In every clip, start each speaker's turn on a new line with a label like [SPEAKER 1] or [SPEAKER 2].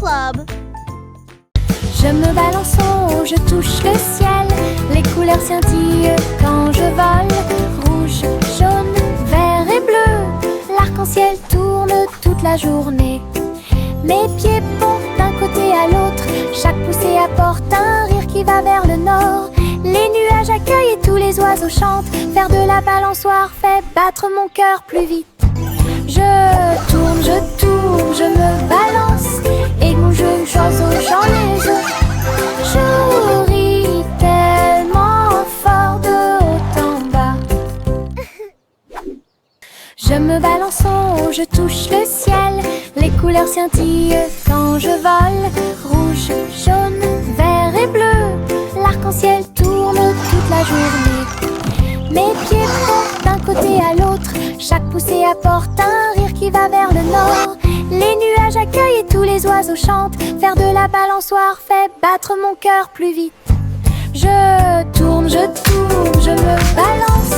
[SPEAKER 1] Club.
[SPEAKER 2] Je me balance en haut, je touche le ciel. Les couleurs scintillent quand je vole. Rouge, jaune, vert et bleu. L'arc-en-ciel tourne toute la journée. Mes pieds pompent d'un côté à l'autre. Chaque poussée apporte un rire qui va vers le nord. Les nuages accueillent et tous les oiseaux chantent. Faire de la balançoire fait battre mon cœur plus vite. Je tourne, je me balance. Et mon jeu oiseau, j'en les œufs. Je ris tellement fort de haut en bas. Je me balance en haut, je touche le ciel. Les couleurs scintillent quand je vole. Rouge, jaune, vert et bleu. L'arc-en-ciel tourne toute la journée. Mes pieds pompent d'un côté à l'autre. Chaque poussée apporte un rire qui va vers le nord. Les nuages accueillent et tous les oiseaux chantent. Faire de la balançoire fait battre mon cœur plus vite. Je tourne, je me balance.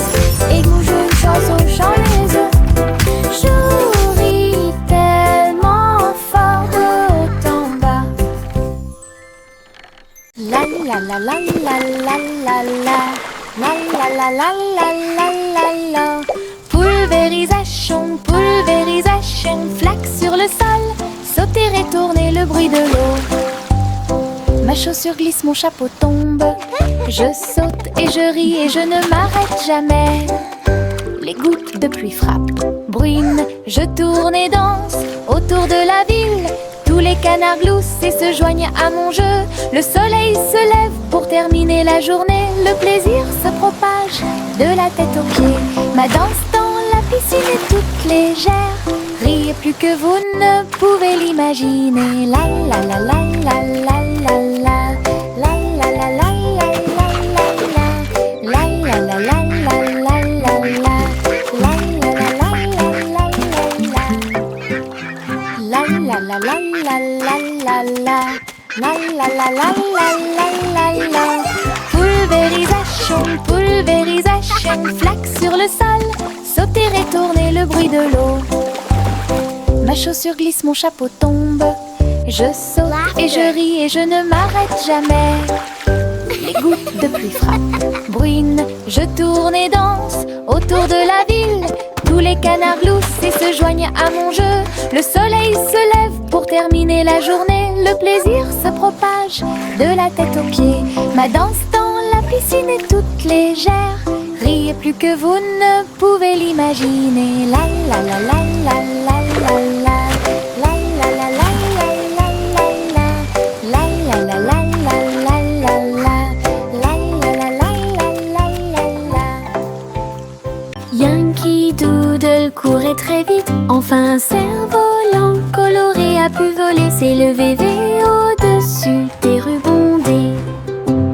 [SPEAKER 2] Et mon jeu oiseau, j'en les œufs. Je ris tellement fort de haut en bas. La la la la la la la la. La la la la la la la la. Pulvérisation, pulvérisation. Flaque sur le sol, sauter et tourner le bruit de l'eau. Ma chaussure glisse, mon chapeau tombe. Je saute et je ris et je ne m'arrête jamais. Les gouttes de pluie frappent, bruinent. Je tourne et danse autour de la ville. Tous les canards gloussent et se joignent à mon jeu. Le soleil se lève pour terminer la journée. Le plaisir se propage de la tête aux pieds. Ma danse dans la piscine est toute légère. Riez plus que vous ne pouvez l'imaginer. La la la la la la la la. La la la la la la la. La la la la la la la la. La la la la la la la. La la la la la la la. La la la la la la la. Pulvérisation, pulvérisation. Flaque sur le sol, sauter et tourner le bruit de l'eau. Ma chaussure glisse, mon chapeau tombe. Je saute et je ris et je ne m'arrête jamais. Les gouttes de pluie frappent, bruinent. Je tourne et danse autour de la ville. Tous les canards gloussent et se joignent à mon jeu. Le soleil se lève pour terminer la journée. Le plaisir se propage de la tête aux pieds. Ma danse dans la piscine est toute légère. Riez plus que vous ne pouvez l'imaginer. La la la la la la la la. La la la la la la la la. La la la la la la la la. La la la la la la la. Yankee Doodle courait très vite. Enfin un cerf-volant coloré a pu voler. S'élever au-dessus des rues bondées.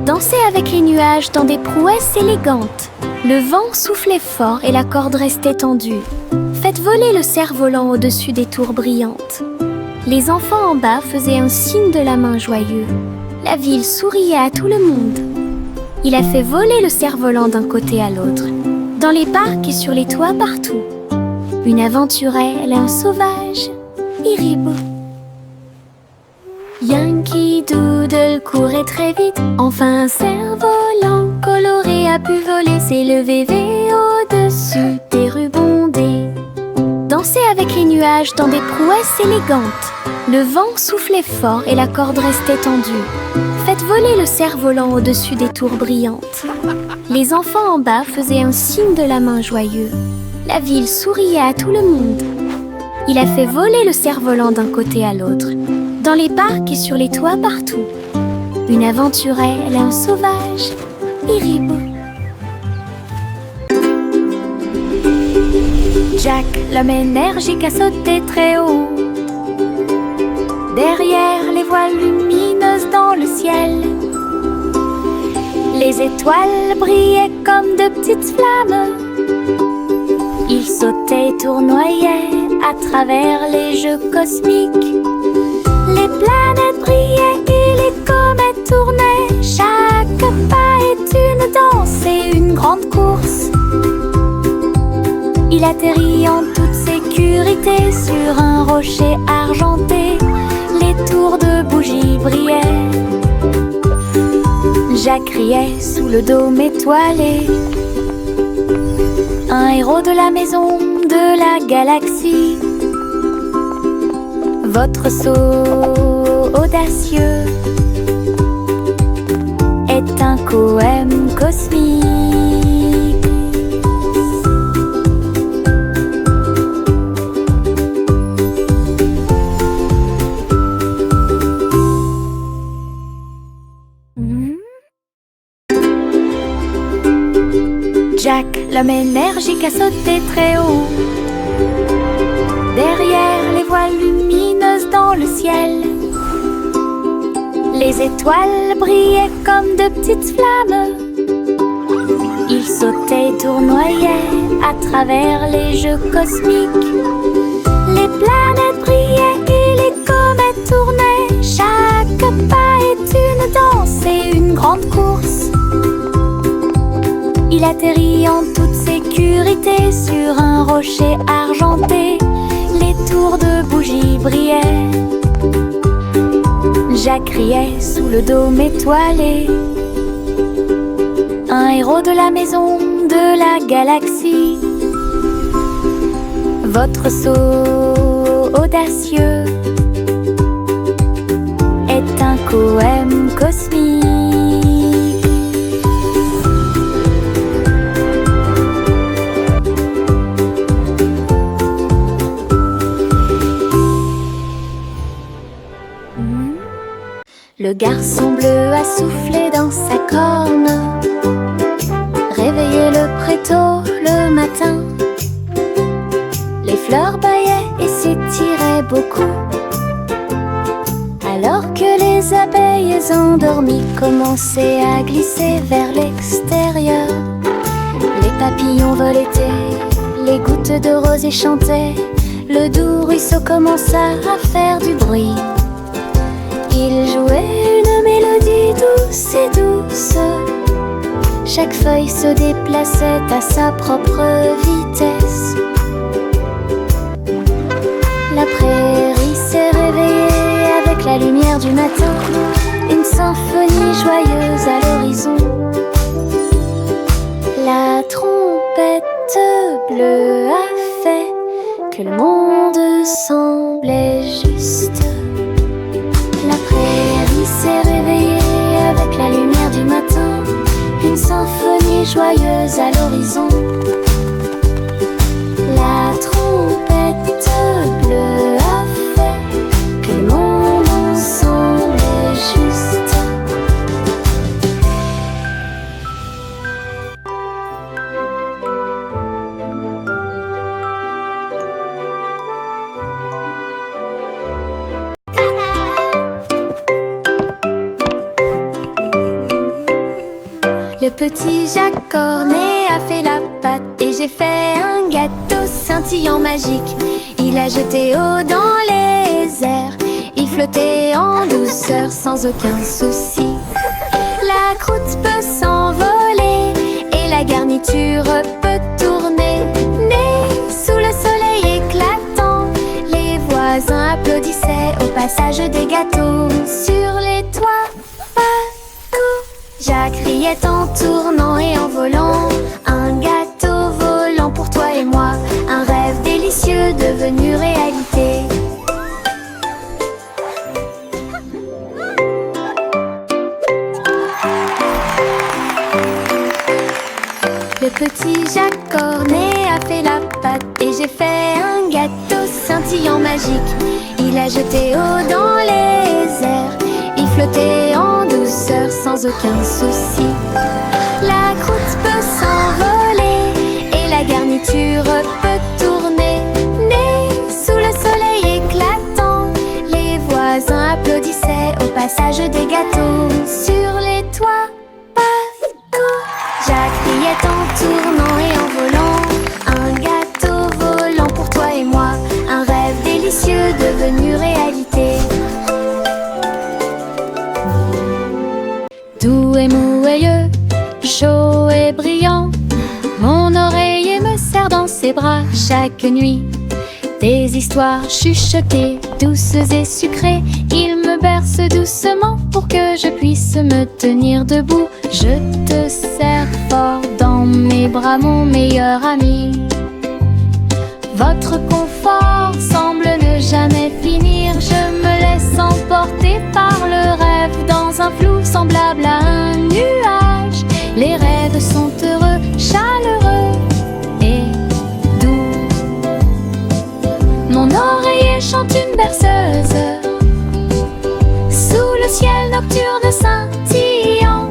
[SPEAKER 2] Danser avec les nuages dans des prouesses élégantes. Le vent soufflait fort et la corde restait tendue. Faites voler le cerf-volant au-dessus des tours brillantes. Les enfants en bas faisaient un signe de la main joyeux. La ville souriait à tout le monde. Il a fait voler le cerf-volant d'un côté à l'autre, dans les parcs et sur les toits partout. Une aventurelle, un sauvage, Iribou. Yankee Doodle courait très vite. Enfin un cerf-volant coloré a pu voler. S'élever au-dessus des rues bondées. Danser avec les nuages dans des prouesses élégantes. Le vent soufflait fort et la corde restait tendue. Faites voler le cerf-volant au-dessus des tours brillantes. Les enfants en bas faisaient un signe de la main joyeux. La ville souriait à tout le monde. Il a fait voler le cerf-volant d'un côté à l'autre, dans les parcs et sur les toits partout. Une aventurelle, un sauvage, Iribou. Jack, l'homme énergique, a sauté très haut. Derrière les voiles lumineuses dans le ciel, les étoiles brillaient comme de petites flammes. Il sautait et tournoyait à travers les jeux cosmiques. Les planètes brillaient et les comètes tournaient. Chaque pas est une danse et une grande course. Il atterrit en toute sécurité sur un rocher argenté. Les tours de bougies brillaient. Jacques riait sous le dôme étoilé. Un héros de la maison, de la galaxie. Votre saut audacieux est un poème cosmique. Jack, l'homme énergique, a sauté très haut. Derrière les voiles lumineuses dans le ciel, les étoiles brillaient comme de petites flammes. Il sautait et tournoyait à travers les jeux cosmiques. Les planètes brillaient et les comètes tournaient. Chaque pas est une danse et une grande course. Il atterrit en toute sécurité sur un rocher argenté. Les tours de bougies brillaient. Jacques riait sous le dôme étoilé. Un héros de la maison, de la galaxie. Votre saut audacieux est un poème cosmique. Le garçon bleu a soufflé dans sa corne, réveillé le prétôt le matin. Les fleurs bâillaient et s'étiraient beaucoup, alors que les abeilles endormies commençaient à glisser vers l'extérieur. Les papillons voletaient, les gouttes de rosée chantaient. Le doux ruisseau commença à faire du bruit. Il jouait une mélodie douce et douce. Chaque feuille se déplaçait à sa propre vitesse. La prairie s'est réveillée avec la lumière du matin. Une symphonie joyeuse à l'horizon. La trompette bleue a fait que le monde semblait juste. La prairie s'est réveillée avec la lumière du matin. Une symphonie joyeuse à l'horizon. La trompette bleue a fait que le monde semblait juste. Le petit Jacques Cornet a fait la pâte et j'ai fait un gâteau scintillant magique. Il a jeté eau dans les airs, il flottait en douceur sans aucun souci. La croûte peut s'envoler et la garniture peut tourner. Né sous le soleil éclatant, les voisins applaudissaient au passage des gâteaux. Sur les toits, partout, Jacques riait en tournant et en volant. Un gâteau volant pour toi et moi, un rêve délicieux devenu réalité. Le petit Jacques Cornet a fait la pâte et j'ai fait un gâteau scintillant magique. Il a jeté eau dans les airs, il flottait en douceur sans aucun souci. La croûte peut s'envoler et la garniture peut tourner. Né sous le soleil éclatant, les voisins applaudissaient au passage des gâteaux. Sur les toits, partout, Jacques riait en tournant et en volant. Un gâteau volant pour toi et moi, un rêve délicieux devenu réalité. Doux et mouilleux, chaud et brillant, mon oreiller me serre dans ses bras chaque nuit. Des histoires chuchotées, douces et sucrées. Il me berce doucement pour que je puisse me tenir debout. Je te serre fort dans mes bras, mon meilleur ami. Votre confort semble ne jamais finir. Je me laisse emporter par le rêve dans un flou semblable à un nuage. Les rêves sont heureux, chaleureux et doux. Mon oreiller chante une berceuse sous le ciel nocturne scintillant.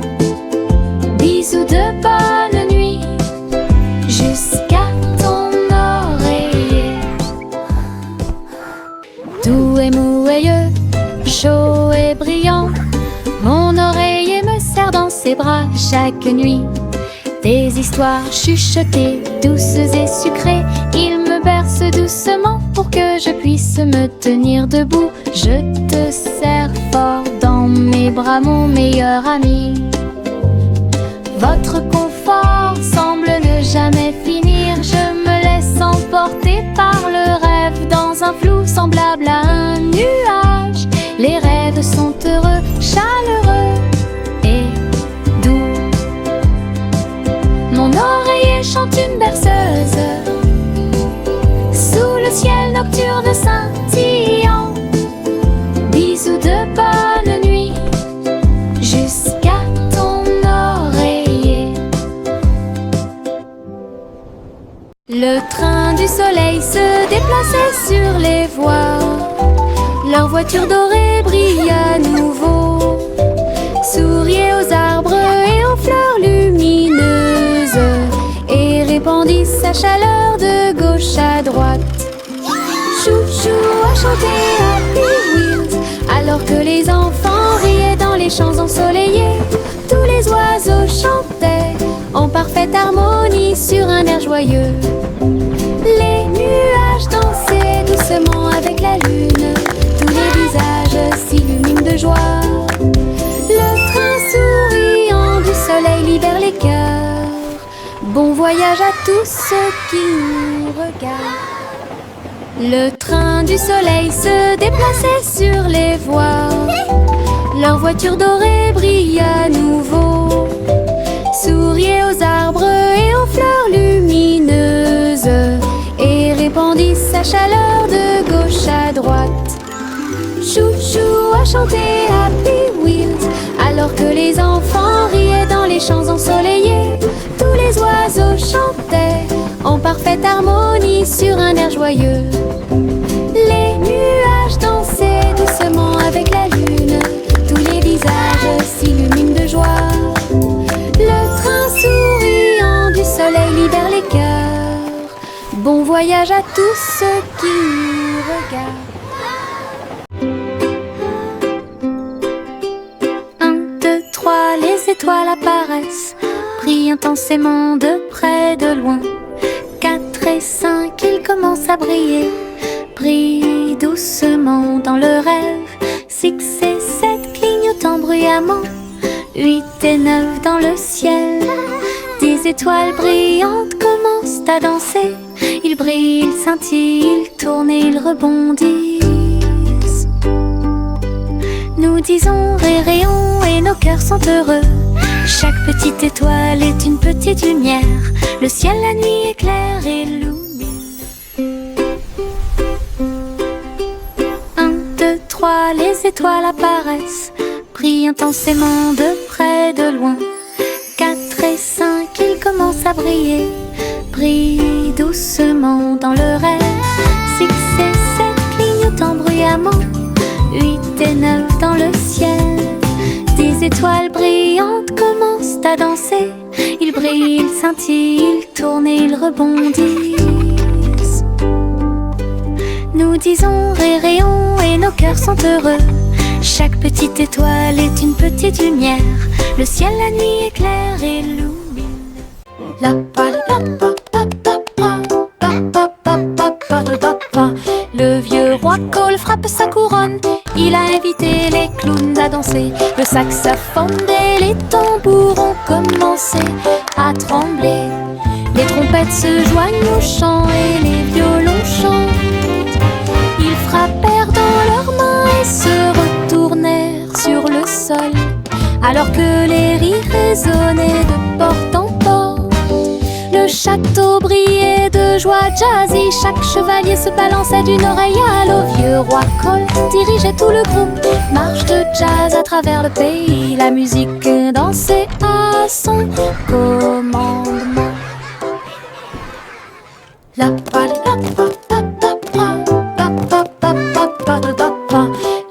[SPEAKER 2] Bisous de bonne nuit jusqu'à ton oreiller. Doux et mouilleux, chaud et brillant, mon oreiller me serre dans ses bras chaque nuit. Des histoires chuchotées, douces et sucrées. Il me berce doucement pour que je puisse me tenir debout. Je te serre fort dans mes bras, mon meilleur ami. Votre confort semble ne jamais finir. Je me laisse emporter par le rêve dans un flou semblable à un nuage. Les rêves sont heureux, chaleureux et doux. Mon oreiller chante une berceuse sous le ciel nocturne scintillant. Bisous de bonne nuit jusqu'à ton oreiller. Le train du soleil se déplaçait sur les voies. Leur voiture dorée brille à nouveau, souriait aux arbres et aux fleurs lumineuses et répandit sa chaleur de gauche à droite. Chou-chou a chanté Happy Wheels alors que les enfants riaient dans les champs ensoleillés. Tous les oiseaux chantaient en parfaite harmonie sur un air joyeux. Les nuages dansaient doucement avec la lune. Tous les visages s'illuminent de joie. Le train souriant du soleil libère les cœurs. Bon voyage à tous ceux qui nous regardent. Le train du soleil se déplaçait sur les voies. Leur voiture dorée brille à nouveau, souriait aux arbres et aux fleurs lumineuses et répandit sa chaleur de gauche à droite. Chou-chou a chanté Happy Wheels alors que les enfants riaient dans les champs ensoleillés. Tous les oiseaux chantaient en parfaite harmonie sur un air joyeux. Les nuages dansaient doucement avec la lune. Tous les visages s'illuminent de joie. Le train souriant du soleil libère les cœurs. Bon voyage à tous ceux qui nous regardent. 1, 2, 3, les étoiles apparaissent, brillent intensément de près, de loin. 4 et 5, ils commencent à briller, brillent doucement dans le rêve. 6 et 7, clignotant bruyamment. 8 et 9, dans le ciel, 10 étoiles brillantes commencent à danser. Ils brillent, ils scintillent, ils tournent et ils rebondissent. Nous disons rayons et nos cœurs sont heureux. Chaque petite étoile est une petite lumière. Le ciel la nuit éclaire et illumine. 1, 2, 3, les étoiles apparaissent, brillent intensément de près, de loin. 4 et 5, ils commencent à briller, brillent doucement dans le rêve. 6 et 7, clignotant bruyamment. 8 et 9, dans le ciel, 10 étoiles brillantes commencent à danser. Ils brillent, ils scintillent, ils tournent et ils rebondissent. Nous disons rayons et nos cœurs sont heureux. Chaque petite étoile est une petite lumière. Le ciel la nuit éclaire et illumine. La pa la pa pa pa pa pa pa pa pa pa pa. Le vieux roi Cole frappe sa couronne. Il a invité les clowns à danser. Le saxophone et les tambours ont commencé à trembler. Les trompettes se joignent au chant et les violons chantent. résonnait de porte en porte. Le château brillait de joie jazzy. Chaque chevalier se balançait d'une oreille à l'autre. Vieux roi Cole dirigeait tout le groupe. Marche de jazz à travers le pays. La musique dansait à son commandement.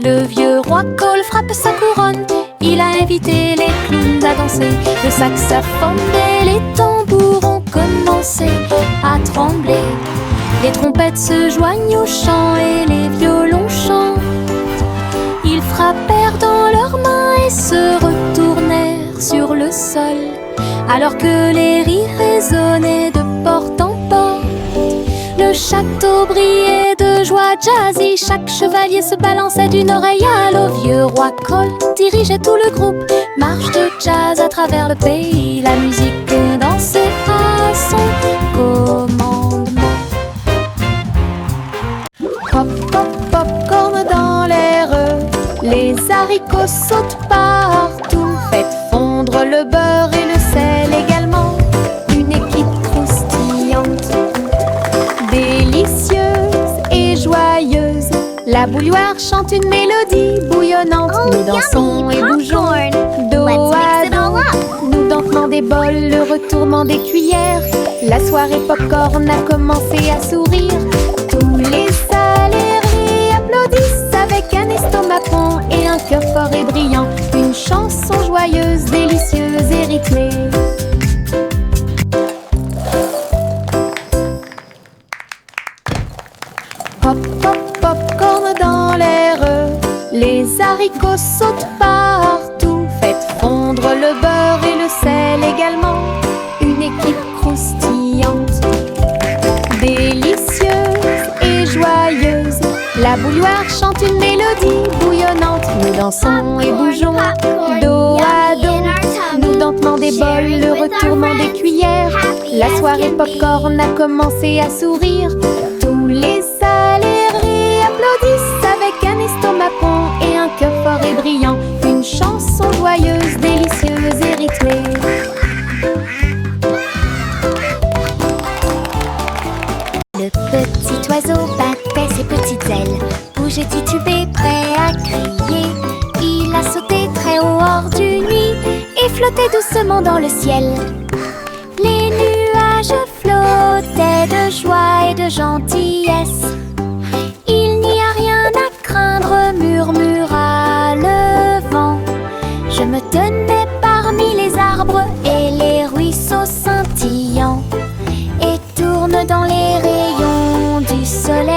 [SPEAKER 2] Le vieux roi Cole frappe sa couronne. Il a invité les clowns à danser. Le saxophone et les tambours ont commencé à trembler. Les trompettes se joignent au chant et les violons chantent. Ils frappèrent dans leurs mains et se retournèrent sur le sol, alors que les rires résonnaient de porte en porte. Le château brillait de joie jazzy. Chaque chevalier se balançait d'une oreille à l'autre. Vieux roi Cole dirigeait tout le groupe. Marche de jazz à travers le pays. La musique dansait à son commandement. Pop, pop, popcorn dans l'air. Les haricots sautent partout. Faites fondre le beurre et le sel également. Une équipe croustillante, délicieuse et joyeuse. La bouilloire chante une mélodie bouillonnante. Nous dansons et bougeons dos à dos. Nous dansons des bols, le retournement des cuillères. La soirée popcorn a commencé à sourire. Tous les salariés applaudissent avec un estomac rond et un cœur fort et brillant. Une chanson joyeuse, délicieuse et rythmée. Pop, pop, popcorn dans l'air. Les haricots sautent partout. Faites fondre le beurre et le sel également. Une équipe croustillante, délicieuse et joyeuse. La bouilloire chante une mélodie bouillonnante. Nous dansons et bougeons dos à dos. Nous dansons des bols, le retournement des cuillères. La soirée popcorn a commencé à sourire. Tous les salariés applaudissent avec un estomac rond et un cœur fort et brillant. Une chanson joyeuse, délicieuse et rythmée. Le petit oiseau battait ses petites ailes, bougeait, titubé, prêt à crier. Il a sauté très haut hors du nid et flottait doucement dans le ciel. Les nuages flottaient de joie et de gentillesse. Il n'y a rien à craindre, murmura le vent. Je me tenais parmi les arbres et les ruisseaux scintillants, et tourne dans les rayons du soleil.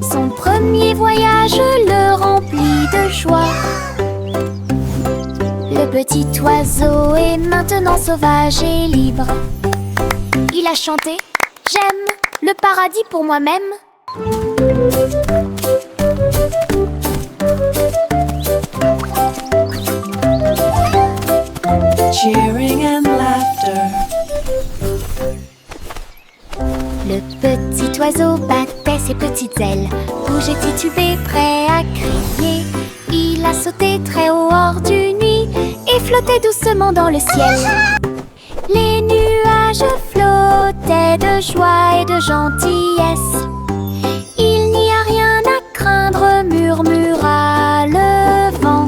[SPEAKER 2] Son premier voyage le remplit de joie. Le petit oiseau est maintenant sauvage et libre. Il a chanté « J'aime le paradis pour moi-même ».
[SPEAKER 1] Cheering and laughter.
[SPEAKER 2] Le petit oiseau battait ses petites ailes, bougeait, titubé, prêt à crier. Il a sauté très haut hors du nid et flottait doucement dans le ciel. Les nuages flottaient de joie et de gentillesse. Il n'y a rien à craindre, murmura le vent.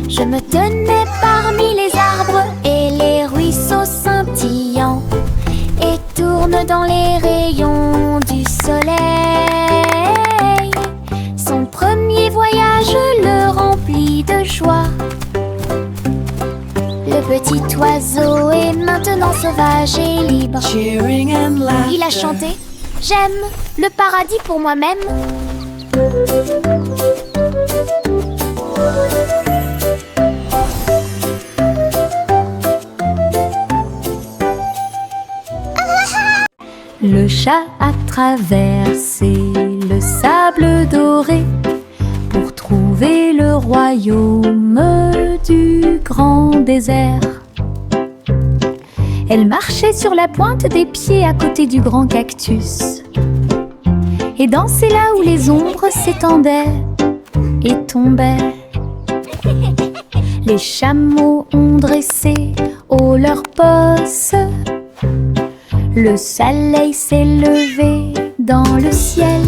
[SPEAKER 2] Je me tenais parmi les arbres et les ruisseaux scintillants, et tourne dans les rayons du soleil. Son premier voyage le remplit de joie. Le petit oiseau est maintenant sauvage et libre.
[SPEAKER 1] Cheering and laughter.
[SPEAKER 2] Il a chanté « J'aime le paradis pour moi-même ». Le chat a traversé le sable doré pour trouver le royaume du grand désert. Elle marchait sur la pointe des pieds à côté du grand cactus et dansait là où les ombres s'étendaient et tombaient. Les chameaux ont dressé haut leurs bosses. Le soleil s'est levé dans le ciel.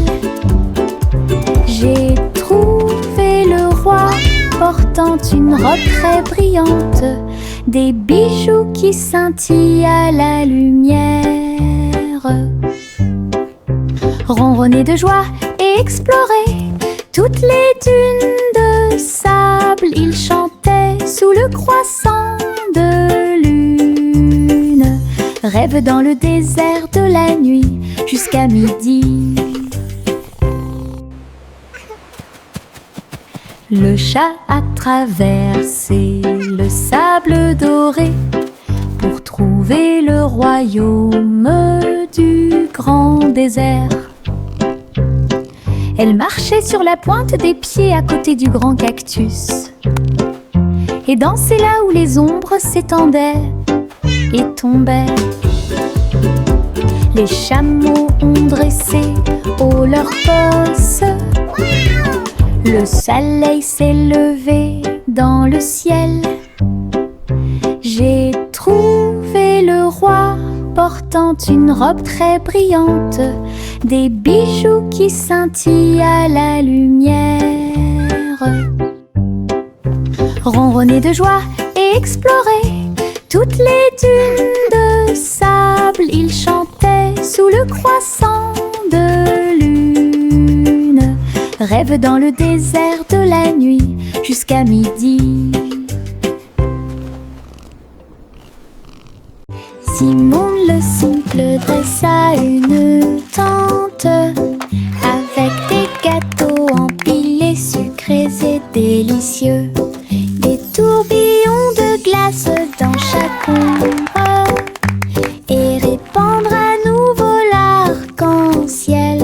[SPEAKER 2] J'ai trouvé le roi portant une robe très brillante, des bijoux qui scintillent à la lumière. Ronronner de joie et explorer toutes les dunes de sable, il chantait sous le croissant de lune. Rêve dans le désert de la nuit jusqu'à midi. Le chat a traversé le sable doré pour trouver le royaume du grand désert. Elle marchait sur la pointe des pieds à côté du grand cactus et dansait là où les ombres s'étendaient et tombaient. Les chameaux ont dressé haut leurs bosses. Le soleil s'est levé dans le ciel. J'ai trouvé le roi portant une robe très brillante, des bijoux qui scintillent à la lumière. Ronronner de joie et explorer toutes les dunes de sable, il chantait sous le croissant de lune. Rêve dans le désert de la nuit jusqu'à midi. Simon le simple dressa une tente avec des gâteaux empilés, sucrés et délicieux, des tourbillons de glace dans chaque ombre et répandre à nouveau l'arc-en-ciel.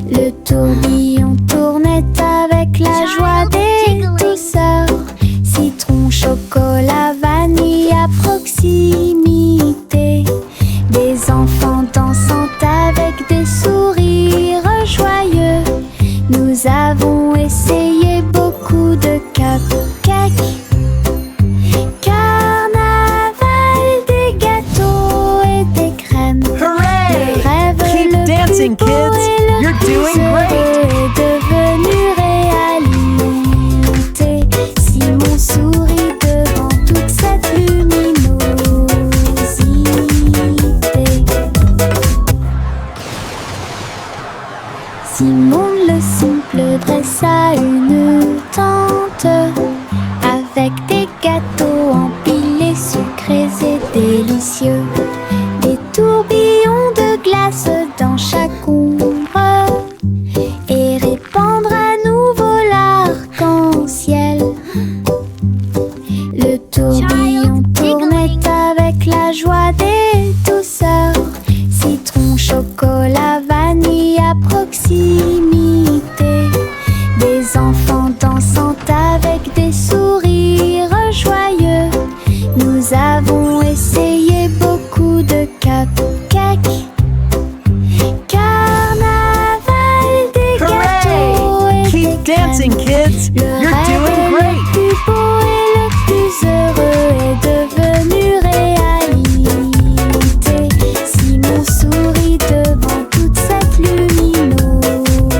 [SPEAKER 2] Le tourbillon tournait avec la joie des douceurs, citron, chocolat, vanille à proximité. Des enfants dansant avec des sourires joyeux. Nous avons essayé beaucoup de cupcakes. Carnaval, des gâteaux et des crèmes.
[SPEAKER 3] Hooray!
[SPEAKER 2] Le rêve
[SPEAKER 3] Keep
[SPEAKER 2] le
[SPEAKER 3] dancing,
[SPEAKER 2] plus beau
[SPEAKER 3] kids.
[SPEAKER 2] et le
[SPEAKER 3] You're
[SPEAKER 2] plus
[SPEAKER 3] doing great.
[SPEAKER 2] heureux est devenu réalité. Simon sourit devant toute cette luminosité. Simon le simple dressa une tente avec des gâteaux empilés, sucrés et délicieux, des tourbillons de glace dans chaque ombre et répandre à nouveau l'arc-en-ciel. Le tourbillon tournait avec la joie des douceurs, citron, chocolat, vanille à proximité. Des enfants dansant avec des sourires joyeux. Nous avons essayé beaucoup de cupcakes. Carnaval, des gâteaux et
[SPEAKER 3] Keep
[SPEAKER 2] des
[SPEAKER 3] dancing,
[SPEAKER 2] crèmes.
[SPEAKER 3] kids.
[SPEAKER 2] Le
[SPEAKER 3] You're doing
[SPEAKER 2] rêve
[SPEAKER 3] great.
[SPEAKER 2] le plus beau et le plus heureux est devenu réalité. Simon sourit devant toute cette luminosité.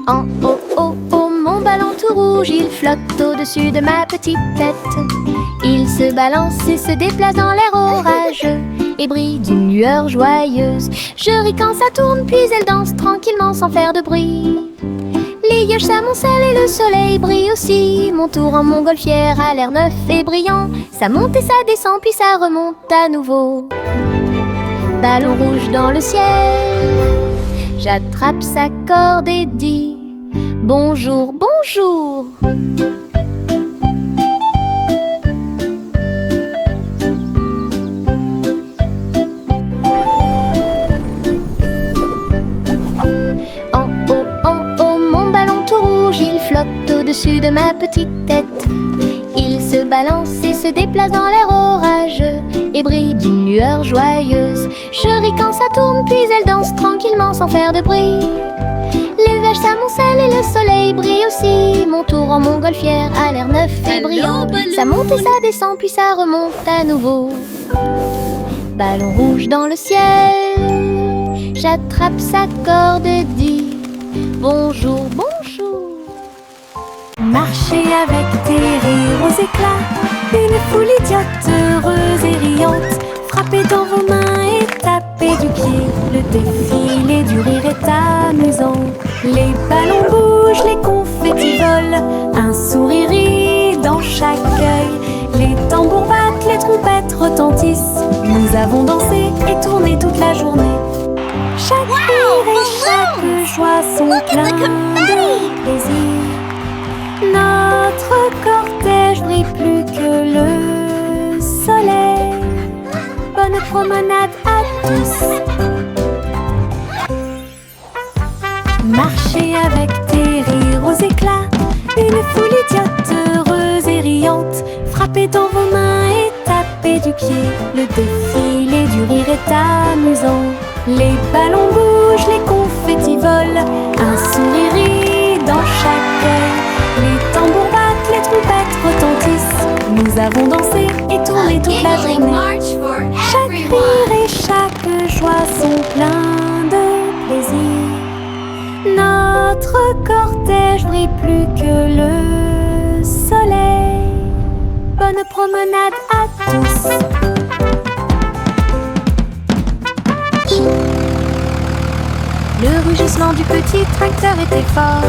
[SPEAKER 2] En haut, haut, haut, mon ballon tout rouge, il flotte au-dessus de ma petite tête. Il se balance et se déplace dans l'air orageux et brille d'une lueur joyeuse. Je ris quand ça tourne, puis elle danse tranquillement sans faire de bruit. Les yeux s'amoncellent et le soleil brille aussi. Mon tour en montgolfière a l'air neuf et brillant. Ça monte et ça descend, puis ça remonte à nouveau. Ballon rouge dans le ciel, j'attrape sa corde et dis bonjour, bonjour. En haut, mon ballon tout rouge, il flotte au-dessus de ma petite tête. Il se balance et se déplace dans l'air orageux et brille d'une lueur joyeuse. Je ris quand ça tourne, puis elle danse tranquillement sans faire de bruit. Les vaches s'amoncellent et le soleil brille aussi. Mon tour en montgolfière a l'air neuf et brillant. Ça monte et ça descend, puis ça remonte à nouveau. Ballon rouge dans le ciel, j'attrape sa corde et dis bonjour, bonjour.
[SPEAKER 1] Marchez avec des rires aux éclats, une foule idiote, heureuse et riante. Frappez dans vos mains et tapez du pied, le défilé du rire est amusant. Les ballons bougent, les confettis volent, un sourire rit dans chaque œil. Les tambours battent, les trompettes retentissent. Nous avons dansé et tourné toute la journée. Chaque rire et chaque joie sont pleins de plaisir. Notre cortège brille plus que le soleil. Bonne promenade à tous. Marchez avec des rires aux éclats, une foule idiote, heureuse et riante. Frappez dans vos mains et tapez du pied, le défilé du rire est amusant. Les ballons bougent, les confettis volent, un sourire rit dans chaque œil. Les tambours battent, les trompettes retentissent. Nous avons dansé et tourné toute la journée. Chaque rire et chaque joie sont pleins de plaisir. Notre cortège brille plus que le soleil. Bonne promenade à tous.
[SPEAKER 2] Le rugissement du petit tracteur était fort.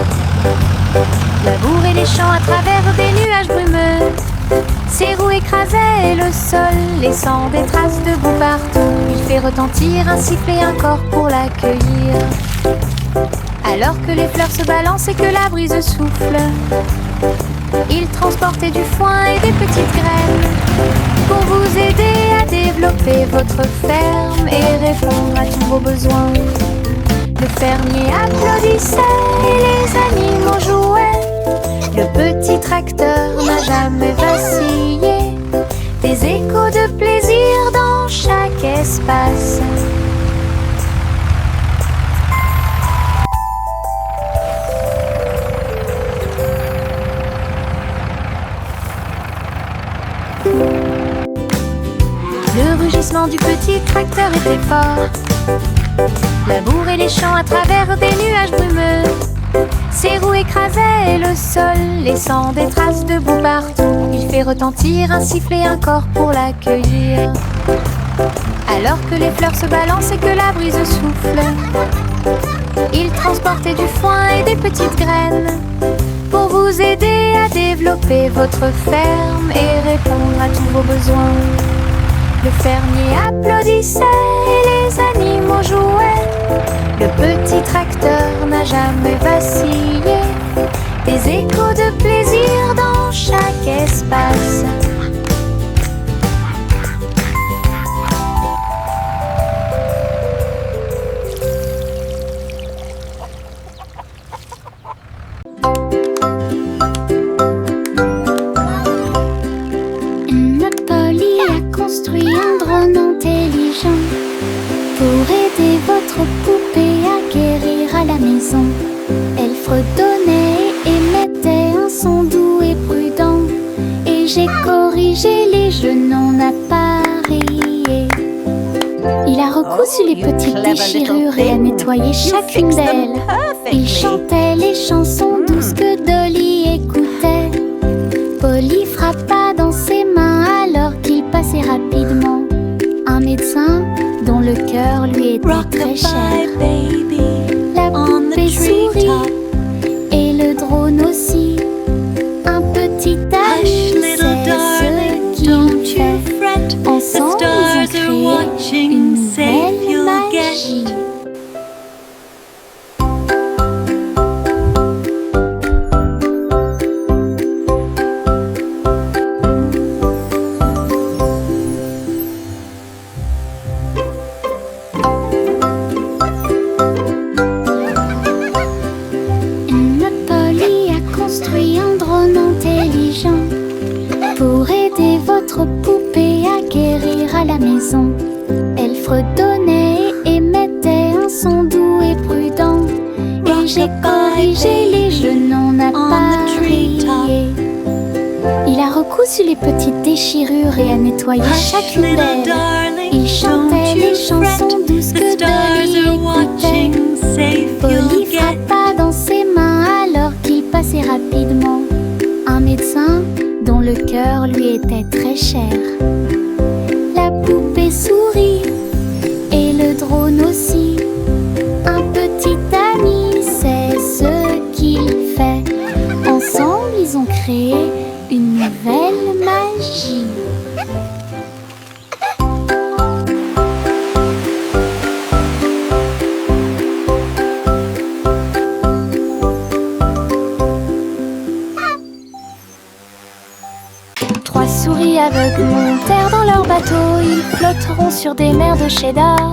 [SPEAKER 2] Labourer les champs à travers des nuages brumeux. Ses roues écrasaient le sol, laissant des traces de boue partout. Il fait retentir un sifflet, un corps pour l'accueillir. Alors que les fleurs se balancent et que la brise souffle, il transportait du foin et des petites graines pour vous aider à développer votre ferme et répondre à tous vos besoins. Le fermier applaudissait et les animaux jouaient. Le petit tracteur n'a jamais vacillé. Des échos de plaisir dans chaque espace. Le rugissement du petit tracteur était fort. Labourer les champs à travers des nuages brumeux. Ses roues écrasaient le sol, laissant des traces de boue partout. Il fait retentir un sifflet, un corps pour l'accueillir. Alors que les fleurs se balancent et que la brise souffle, il transportait du foin et des petites graines pour vous aider à développer votre ferme et répondre à tous vos besoins. Le fermier applaudissait et les animaux jouaient. Le petit tracteur n'a jamais vacillé. Des échos de plaisir dans chaque espace.
[SPEAKER 3] Polly a construit un drone intelligent pour aider votre poupée à guérir à la maison. Elle fredonnait et émettait un son doux et prudent, et j'ai corrigé les jeux non appareillés. Il a recousu les petites déchirures et a nettoyé chacune d'elles. Il chantait les chansons douces que Dolly écoutait. Polly frappa dans ses mains alors qu'il passait rapidement. Un médecin dont le cœur lui était très cher. La poupée sourit et le drone aussi. Un petit ami, c'est ce qu'ils fait. Ensemble, ils ont créé une nouvelle magie. la maison. Elle fredonnait et émettait un son doux et prudent. Et j'ai corrigé les jeux, non n'a pas crié. Il a recousu les petites déchirures et a nettoyé chacune d'elles. Il chantait les chansons douces que Dolly écoutait. Polly frappa dans ses mains alors qu'il passait rapidement. Un médecin dont le cœur lui était très cher. La poupée sourit et le drone aussi. Un petit ami sait ce qu'il fait. Ensemble ils ont créé une nouvelle magie.
[SPEAKER 1] Trois souris aveugles montèrent dans leur bateau. Ils flotteront sur des mers de cheddar.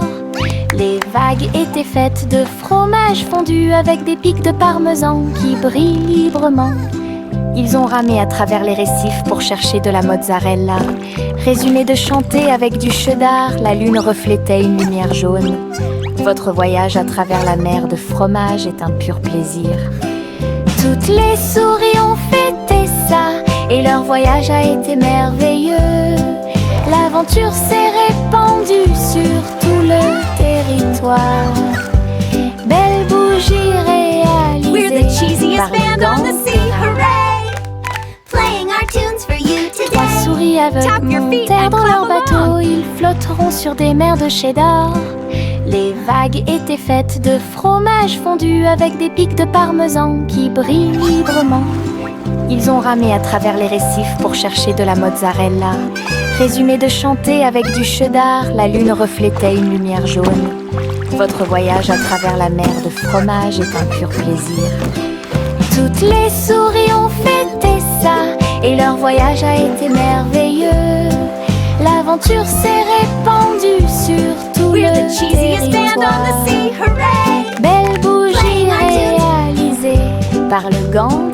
[SPEAKER 1] Les vagues étaient faites de fromage fondu avec des pics de parmesan qui brillent librement. Ils ont ramé à travers les récifs pour chercher de la mozzarella. Résumé de chanter avec du cheddar, la lune reflétait une lumière jaune. Votre voyage à travers la mer de fromage est un pur plaisir. Toutes les souris ont fêté ça et leur voyage a été merveilleux. L'aventure s'est répandue sur tout le territoire. Belle bougie réalisée.
[SPEAKER 2] We're the cheesiest
[SPEAKER 1] par le
[SPEAKER 2] band on the
[SPEAKER 1] gang
[SPEAKER 2] sea,
[SPEAKER 1] Gérard.
[SPEAKER 2] hooray! Playing our tunes for you
[SPEAKER 1] Trois
[SPEAKER 2] today.
[SPEAKER 1] souris aveugles
[SPEAKER 2] Tap your feet
[SPEAKER 1] montèrent
[SPEAKER 2] and
[SPEAKER 1] dans leur
[SPEAKER 2] clap
[SPEAKER 1] bateau.
[SPEAKER 2] along.
[SPEAKER 1] Ils flotteront sur des mers de cheddar. Les vagues étaient faites de fromage fondu avec des pics de parmesan qui brillent librement. Ils ont ramé à travers les récifs pour chercher de la mozzarella. Résumé de chanter avec du cheddar, la lune reflétait une lumière jaune. Votre voyage à travers la mer de fromage est un pur plaisir. Toutes les souris ont fêté ça et leur voyage a été merveilleux. L'aventure s'est répandue sur tout
[SPEAKER 2] We're
[SPEAKER 1] le
[SPEAKER 2] the cheesiest band on the
[SPEAKER 1] territoire.
[SPEAKER 2] sea, hooray!
[SPEAKER 1] Belle bougie
[SPEAKER 2] Playing our tunes.
[SPEAKER 1] réalisée par le gang